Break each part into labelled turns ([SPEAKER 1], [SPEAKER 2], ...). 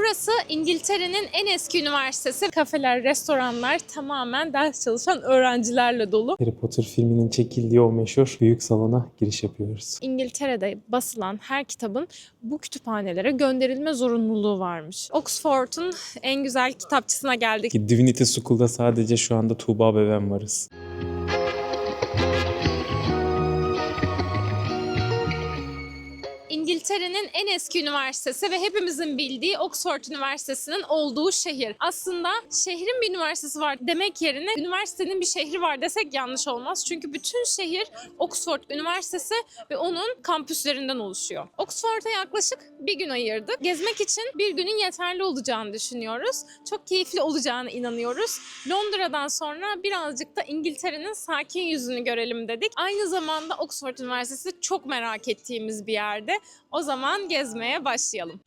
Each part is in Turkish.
[SPEAKER 1] Burası İngiltere'nin en eski üniversitesi. Kafeler, restoranlar tamamen ders çalışan öğrencilerle dolu.
[SPEAKER 2] Harry Potter filminin çekildiği o meşhur büyük salona giriş yapıyoruz.
[SPEAKER 1] İngiltere'de basılan her kitabın bu kütüphanelere gönderilme zorunluluğu varmış. Oxford'un en güzel kitapçısına geldik.
[SPEAKER 2] Divinity School'da sadece şu anda Tuğba ve ben varız.
[SPEAKER 1] İngiltere'nin en eski üniversitesi ve hepimizin bildiği Oxford Üniversitesi'nin olduğu şehir. Aslında şehrin bir üniversitesi var demek yerine üniversitenin bir şehri var desek yanlış olmaz. Çünkü bütün şehir Oxford Üniversitesi ve onun kampüslerinden oluşuyor. Oxford'a yaklaşık bir gün ayırdık. Gezmek için bir günün yeterli olacağını düşünüyoruz. Çok keyifli olacağına inanıyoruz. Londra'dan sonra birazcık da İngiltere'nin sakin yüzünü görelim dedik. Aynı zamanda Oxford Üniversitesi çok merak ettiğimiz bir yerde. O zaman gezmeye başlayalım.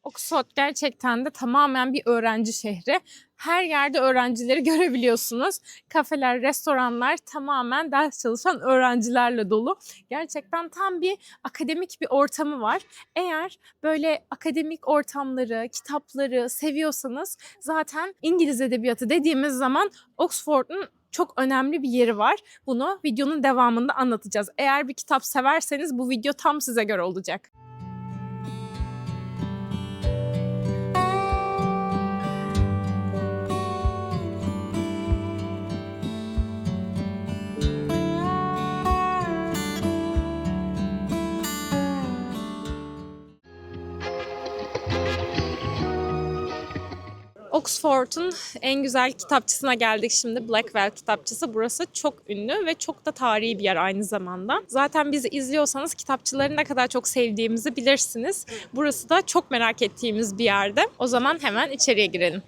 [SPEAKER 1] Oxford gerçekten de tamamen bir öğrenci şehri. Her yerde öğrencileri görebiliyorsunuz. Kafeler, restoranlar tamamen ders çalışan öğrencilerle dolu. Gerçekten tam bir akademik bir ortamı var. Eğer böyle akademik ortamları, kitapları seviyorsanız zaten İngiliz edebiyatı dediğimiz zaman Oxford'un çok önemli bir yeri var. Bunu videonun devamında anlatacağız. Eğer bir kitap severseniz bu video tam size göre olacak. Oxford'un en güzel kitapçısına geldik şimdi. Blackwell kitapçısı. Burası çok ünlü ve çok da tarihi bir yer aynı zamanda. Zaten bizi izliyorsanız kitapçıları ne kadar çok sevdiğimizi bilirsiniz. Burası da çok merak ettiğimiz bir yerde. O zaman hemen içeriye girelim.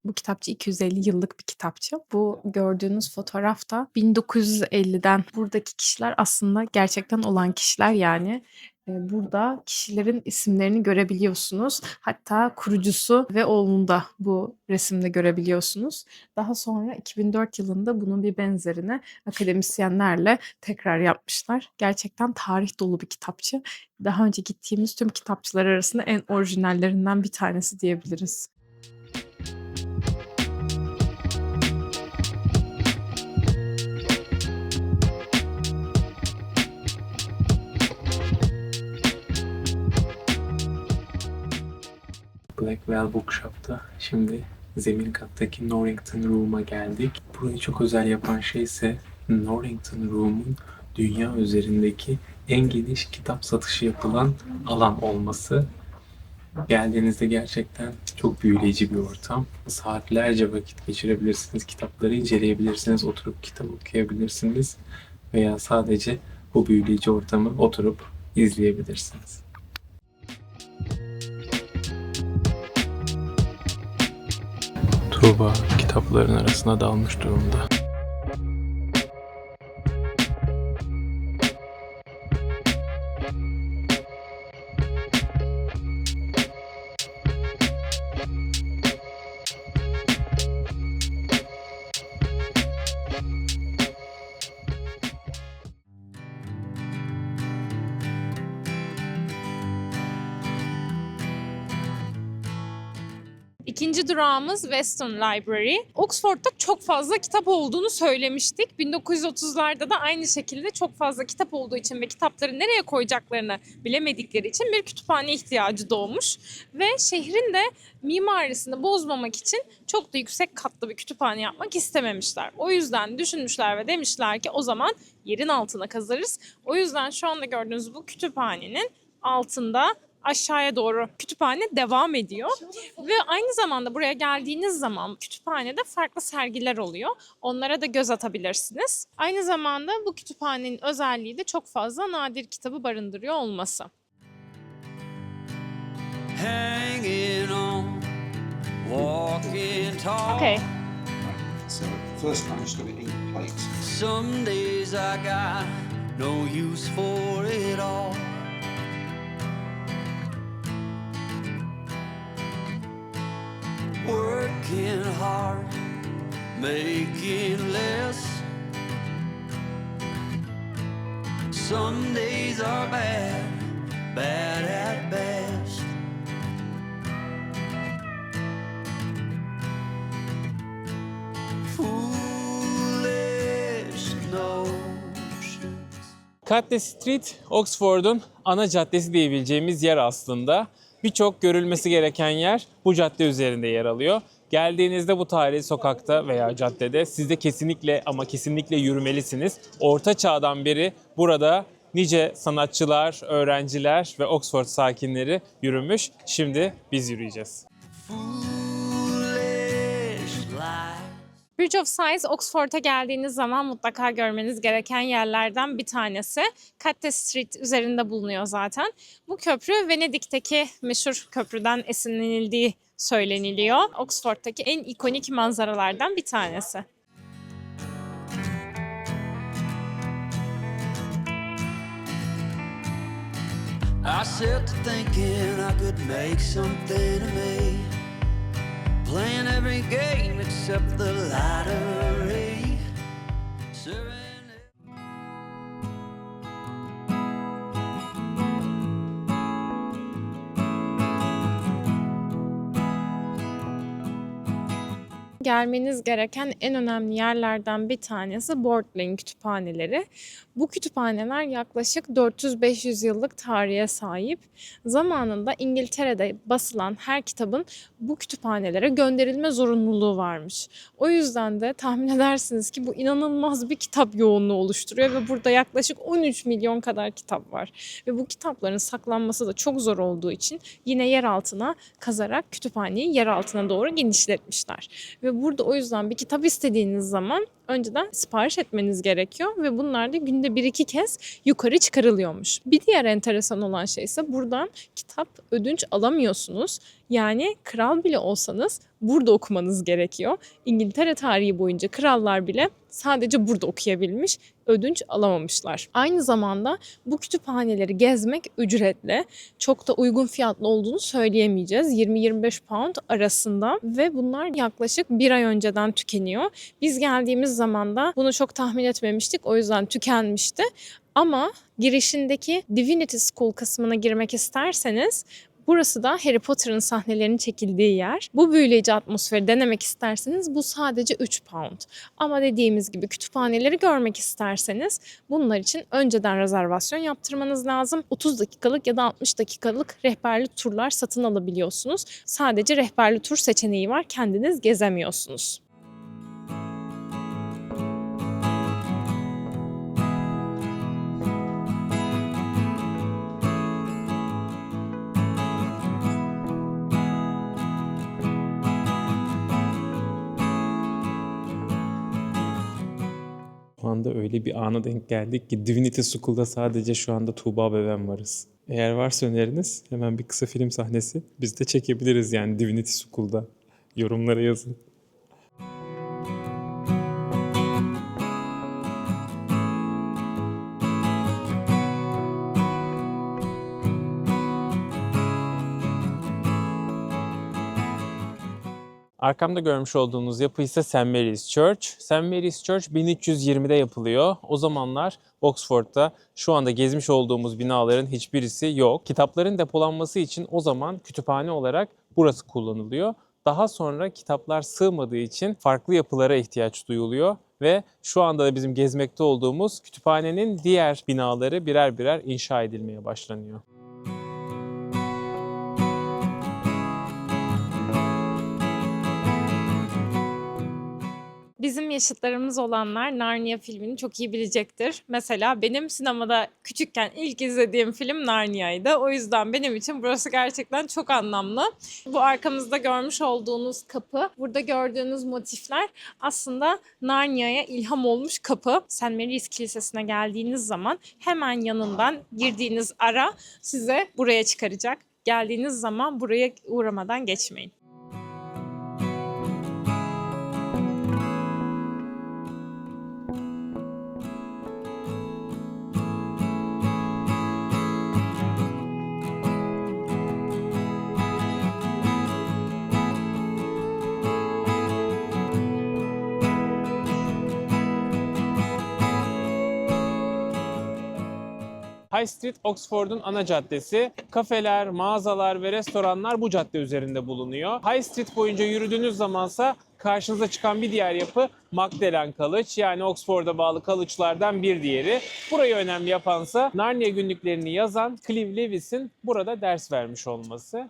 [SPEAKER 1] Bu kitapçı 250 yıllık bir kitapçı. Bu gördüğünüz fotoğraf da 1950'den. Buradaki kişiler aslında gerçekten olan kişiler yani. Burada kişilerin isimlerini görebiliyorsunuz. Hatta kurucusu ve oğlunu da bu resimde görebiliyorsunuz. Daha sonra 2004 yılında bunun bir benzerini akademisyenlerle tekrar yapmışlar. Gerçekten tarih dolu bir kitapçı. Daha önce gittiğimiz tüm kitapçılar arasında en orijinallerinden bir tanesi diyebiliriz.
[SPEAKER 2] Blackwell Bookshop'ta şimdi zemin kattaki Norrington Room'a geldik. Burayı çok özel yapan şey ise Norrington Room'un dünya üzerindeki en geniş kitap satışı yapılan alan olması. Geldiğinizde gerçekten çok büyüleyici bir ortam. Saatlerce vakit geçirebilirsiniz, kitapları inceleyebilirsiniz, oturup kitap okuyabilirsiniz veya sadece bu büyüleyici ortamı oturup izleyebilirsiniz. Tuğba kitapların arasına dalmış durumda.
[SPEAKER 1] İkinci durağımız Weston Library. Oxford'da çok fazla kitap olduğunu söylemiştik. 1930'larda da aynı şekilde çok fazla kitap olduğu için ve kitapları nereye koyacaklarını bilemedikleri için bir kütüphane ihtiyacı doğmuş. Ve şehrin de mimarisini bozmamak için çok da yüksek katlı bir kütüphane yapmak istememişler. O yüzden düşünmüşler ve demişler ki o zaman yerin altına kazarız. O yüzden şu anda gördüğünüz bu kütüphanenin altında aşağıya doğru kütüphane devam ediyor. Ve aynı zamanda buraya geldiğiniz zaman kütüphanede farklı sergiler oluyor. Onlara da göz atabilirsiniz. Aynı zamanda bu kütüphanenin özelliği de çok fazla nadir kitabı barındırıyor olması.
[SPEAKER 3] Hanging on, walking tall.
[SPEAKER 1] Okay.
[SPEAKER 4] So first time I just got it in plates.
[SPEAKER 3] Some days I got no use for it working hard, making less. Some days are bad, bad at best. Foolish notions.
[SPEAKER 2] Cutler Street, Oxford'un ana caddesi diyebileceğimiz yer aslında. Birçok görülmesi gereken yer bu cadde üzerinde yer alıyor. Geldiğinizde bu tarihi sokakta veya caddede siz de kesinlikle ama kesinlikle yürümelisiniz. Orta çağdan beri burada nice sanatçılar, öğrenciler ve Oxford sakinleri yürümüş. Şimdi biz yürüyeceğiz.
[SPEAKER 3] Foolish lies.
[SPEAKER 1] Bridge of Sighs, Oxford'a geldiğiniz zaman mutlaka görmeniz gereken yerlerden bir tanesi. Cutler Street üzerinde bulunuyor zaten. Bu köprü Venedik'teki meşhur köprüden esinlenildiği söyleniliyor. Oxford'daki en ikonik manzaralardan bir tanesi.
[SPEAKER 3] I set to thinking I could make something of me, playing every game except the lottery.
[SPEAKER 1] Gelmeniz gereken en önemli yerlerden bir tanesi Board Lane kütüphaneleri. Bu kütüphaneler yaklaşık 400-500 yıllık tarihe sahip. Zamanında İngiltere'de basılan her kitabın bu kütüphanelere gönderilme zorunluluğu varmış. O yüzden de tahmin edersiniz ki bu inanılmaz bir kitap yoğunluğu oluşturuyor ve burada yaklaşık 13 milyon kadar kitap var. Ve bu kitapların saklanması da çok zor olduğu için yine yer altına kazarak kütüphaneyi yer altına doğru genişletmişler. Ve burada o yüzden bir kitap istediğiniz zaman önceden sipariş etmeniz gerekiyor ve bunlar da günde 1-2 kez yukarı çıkarılıyormuş. Bir diğer enteresan olan şey ise buradan kitap ödünç alamıyorsunuz. Yani kral bile olsanız burada okumanız gerekiyor. İngiltere tarihi boyunca krallar bile sadece burada okuyabilmiş, ödünç alamamışlar. Aynı zamanda bu kütüphaneleri gezmek ücretli. Çok da uygun fiyatlı olduğunu söyleyemeyeceğiz. 20-25 pound arasında ve bunlar yaklaşık bir ay önceden tükeniyor. Biz geldiğimiz zaman da bunu çok tahmin etmemiştik. O yüzden tükenmişti. Ama girişindeki Divinity School kısmına girmek isterseniz burası da Harry Potter'ın sahnelerinin çekildiği yer. Bu büyüleyici atmosferi denemek isterseniz bu sadece 3 pound. Ama dediğimiz gibi kütüphaneleri görmek isterseniz bunlar için önceden rezervasyon yaptırmanız lazım. 30 dakikalık ya da 60 dakikalık rehberli turlar satın alabiliyorsunuz. Sadece rehberli tur seçeneği var, kendiniz gezemiyorsunuz.
[SPEAKER 2] Şu anda öyle bir ana denk geldik ki Divinity School'da sadece şu anda Tuğba ve ben varız. Eğer varsa öneriniz hemen bir kısa film sahnesi biz de çekebiliriz yani Divinity School'da. Yorumlara yazın. Arkamda görmüş olduğunuz yapı ise St. Mary's Church. St. Mary's Church 1320'de yapılıyor. O zamanlar Oxford'da şu anda gezmiş olduğumuz binaların hiçbirisi yok. Kitapların depolanması için o zaman kütüphane olarak burası kullanılıyor. Daha sonra kitaplar sığmadığı için farklı yapılara ihtiyaç duyuluyor ve şu anda da bizim gezmekte olduğumuz kütüphanenin diğer binaları birer birer inşa edilmeye başlanıyor.
[SPEAKER 1] Bizim yaşıtlarımız olanlar Narnia filmini çok iyi bilecektir. Mesela benim sinemada küçükken ilk izlediğim film Narnia'ydı. O yüzden benim için burası gerçekten çok anlamlı. Bu arkamızda görmüş olduğunuz kapı, burada gördüğünüz motifler aslında Narnia'ya ilham olmuş kapı. St. Mary's Kilisesi'ne geldiğiniz zaman hemen yanından girdiğiniz ara size buraya çıkaracak. Geldiğiniz zaman buraya uğramadan geçmeyin.
[SPEAKER 2] High Street, Oxford'un ana caddesi. Kafeler, mağazalar ve restoranlar bu cadde üzerinde bulunuyor. High Street boyunca yürüdüğünüz zamansa karşınıza çıkan bir diğer yapı Magdalen College, yani Oxford'a bağlı college'lardan bir diğeri. Burayı önemli yapansa Narnia günlüklerini yazan Clive Lewis'in burada ders vermiş olması.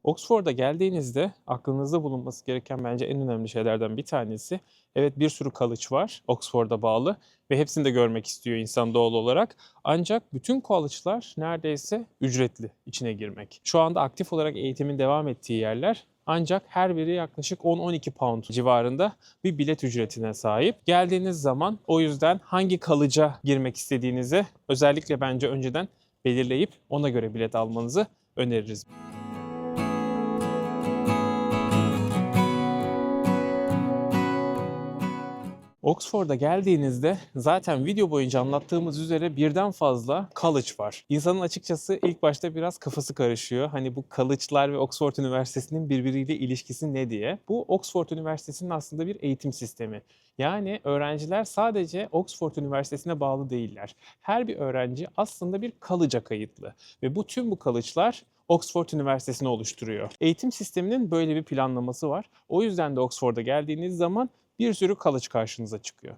[SPEAKER 2] Oxford'a geldiğinizde aklınızda bulunması gereken bence en önemli şeylerden bir tanesi, evet bir sürü college var Oxford'a bağlı ve hepsini de görmek istiyor insan doğal olarak. Ancak bütün college'lar neredeyse ücretli içine girmek. Şu anda aktif olarak eğitimin devam ettiği yerler, ancak her biri yaklaşık 10-12 pound civarında bir bilet ücretine sahip. Geldiğiniz zaman o yüzden hangi college'a girmek istediğinizi özellikle bence önceden belirleyip ona göre bilet almanızı öneririz. Oxford'a geldiğinizde zaten video boyunca anlattığımız üzere birden fazla college var. İnsanın açıkçası ilk başta biraz kafası karışıyor. Hani bu college'lar ve Oxford Üniversitesi'nin birbiriyle ilişkisi ne diye. Bu Oxford Üniversitesi'nin aslında bir eğitim sistemi. Yani öğrenciler sadece Oxford Üniversitesi'ne bağlı değiller. Her bir öğrenci aslında bir college'a kayıtlı. Ve tüm bu college'lar Oxford Üniversitesi'ni oluşturuyor. Eğitim sisteminin böyle bir planlaması var. O yüzden de Oxford'a geldiğiniz zaman bir sürü college karşınıza çıkıyor.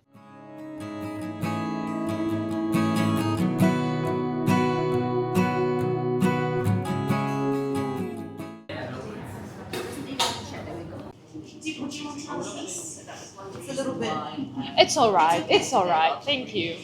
[SPEAKER 1] It's alright, it's alright. Thank you.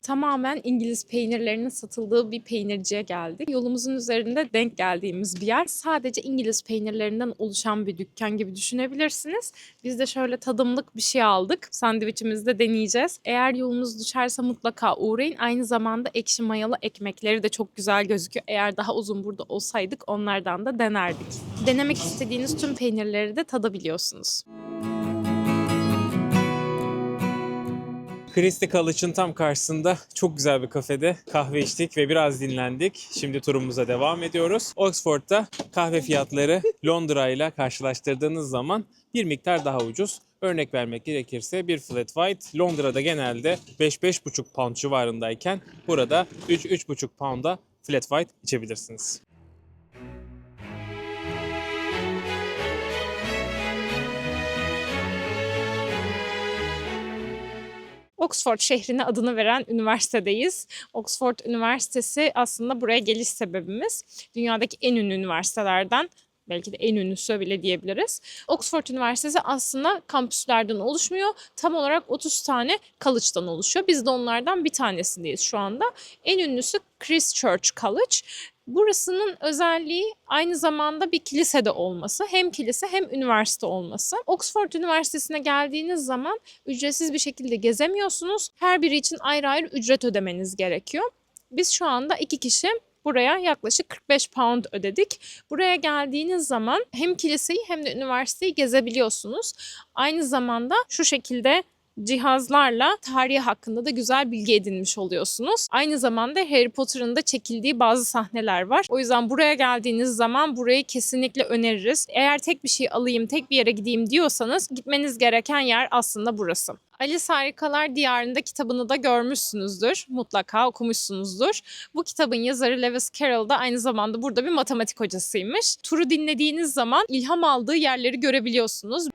[SPEAKER 1] Tamamen İngiliz peynirlerinin satıldığı bir peynirciye geldik. Yolumuzun üzerinde denk geldiğimiz bir yer. Sadece İngiliz peynirlerinden oluşan bir dükkan gibi düşünebilirsiniz. Biz de şöyle tadımlık bir şey aldık. Sandviçimizi de deneyeceğiz. Eğer yolunuz düşerse mutlaka uğrayın. Aynı zamanda ekşi mayalı ekmekleri de çok güzel gözüküyor. Eğer daha uzun burada olsaydık onlardan da denerdik. Denemek istediğiniz tüm peynirleri de tadabiliyorsunuz.
[SPEAKER 2] Christie College'ın tam karşısında çok güzel bir kafede kahve içtik ve biraz dinlendik. Şimdi turumuza devam ediyoruz. Oxford'da kahve fiyatları Londra ile karşılaştırdığınız zaman bir miktar daha ucuz. Örnek vermek gerekirse bir flat white Londra'da genelde 5-5,5 pound civarındayken burada 3-3,5 pound'a flat white içebilirsiniz.
[SPEAKER 1] Oxford şehrine adını veren üniversitedeyiz. Oxford Üniversitesi aslında buraya geliş sebebimiz. Dünyadaki en ünlü üniversitelerden, belki de en ünlüsü bile diyebiliriz. Oxford Üniversitesi aslında kampüslerden oluşmuyor. Tam olarak 30 tane college'dan oluşuyor. Biz de onlardan bir tanesindeyiz şu anda. En ünlüsü Christ Church College. Burasının özelliği aynı zamanda bir kilisede olması. Hem kilise hem üniversite olması. Oxford Üniversitesi'ne geldiğiniz zaman ücretsiz bir şekilde gezemiyorsunuz. Her biri için ayrı ayrı ücret ödemeniz gerekiyor. Biz şu anda 2 kişi buraya yaklaşık 45 pound ödedik. Buraya geldiğiniz zaman hem kiliseyi hem de üniversiteyi gezebiliyorsunuz. Aynı zamanda şu şekilde cihazlarla tarihi hakkında da güzel bilgi edinmiş oluyorsunuz. Aynı zamanda Harry Potter'ın da çekildiği bazı sahneler var. O yüzden buraya geldiğiniz zaman burayı kesinlikle öneririz. Eğer tek bir şey alayım, tek bir yere gideyim diyorsanız gitmeniz gereken yer aslında burası. Alice Harikalar Diyarı'nda kitabını da görmüşsünüzdür. Mutlaka okumuşsunuzdur. Bu kitabın yazarı Lewis Carroll da aynı zamanda burada bir matematik hocasıymış. Turu dinlediğiniz zaman ilham aldığı yerleri görebiliyorsunuz.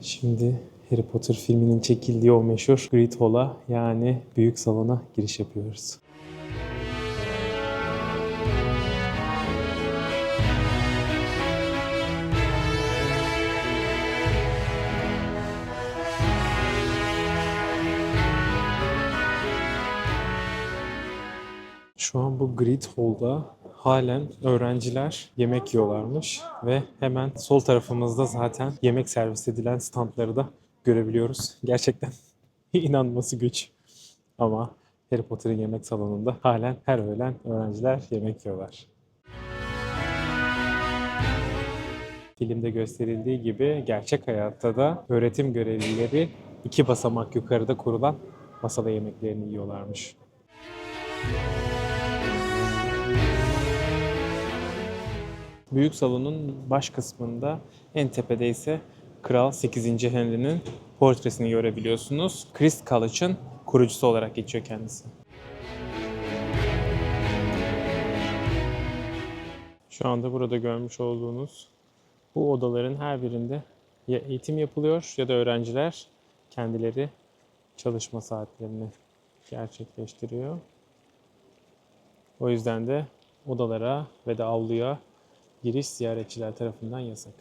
[SPEAKER 2] Şimdi Harry Potter filminin çekildiği o meşhur Great Hall'a, yani büyük salona giriş yapıyoruz. Şu an bu Great Hall'da halen öğrenciler yemek yiyorlarmış ve hemen sol tarafımızda zaten yemek servis edilen standları da görebiliyoruz. Gerçekten inanması güç. Ama Harry Potter'ın yemek salonunda halen her öğlen öğrenciler yemek yiyorlar. Filmde gösterildiği gibi gerçek hayatta da öğretim görevlileri 2 basamak yukarıda kurulan masada yemeklerini yiyorlarmış. Büyük salonun baş kısmında en tepede ise Kral 8. Henry'nin portresini görebiliyorsunuz. Christ College'ın kurucusu olarak geçiyor kendisi. Şu anda burada görmüş olduğunuz bu odaların her birinde ya eğitim yapılıyor ya da öğrenciler kendileri çalışma saatlerini gerçekleştiriyor. O yüzden de odalara ve de avluya giriş ziyaretçiler tarafından yasak.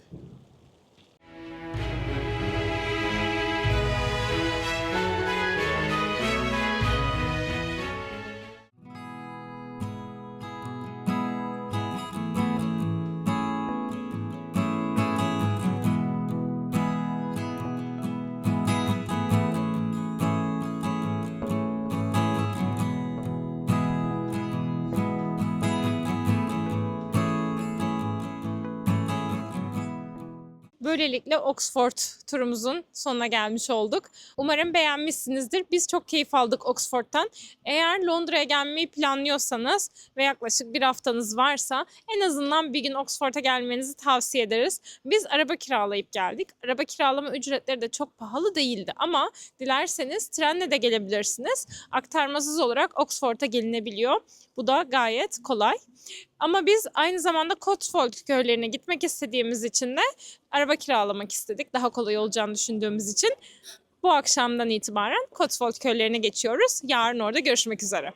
[SPEAKER 1] Böylelikle Oxford turumuzun sonuna gelmiş olduk. Umarım beğenmişsinizdir. Biz çok keyif aldık Oxford'tan. Eğer Londra'ya gelmeyi planlıyorsanız ve yaklaşık bir haftanız varsa en azından bir gün Oxford'a gelmenizi tavsiye ederiz. Biz araba kiralayıp geldik. Araba kiralama ücretleri de çok pahalı değildi ama dilerseniz trenle de gelebilirsiniz. Aktarmasız olarak Oxford'a gelinebiliyor. Bu da gayet kolay. Ama biz aynı zamanda Cotswold köylerine gitmek istediğimiz için de araba kiralamak istedik. Daha kolay olacağını düşündüğümüz için bu akşamdan itibaren Cotswold köylerine geçiyoruz. Yarın orada görüşmek üzere.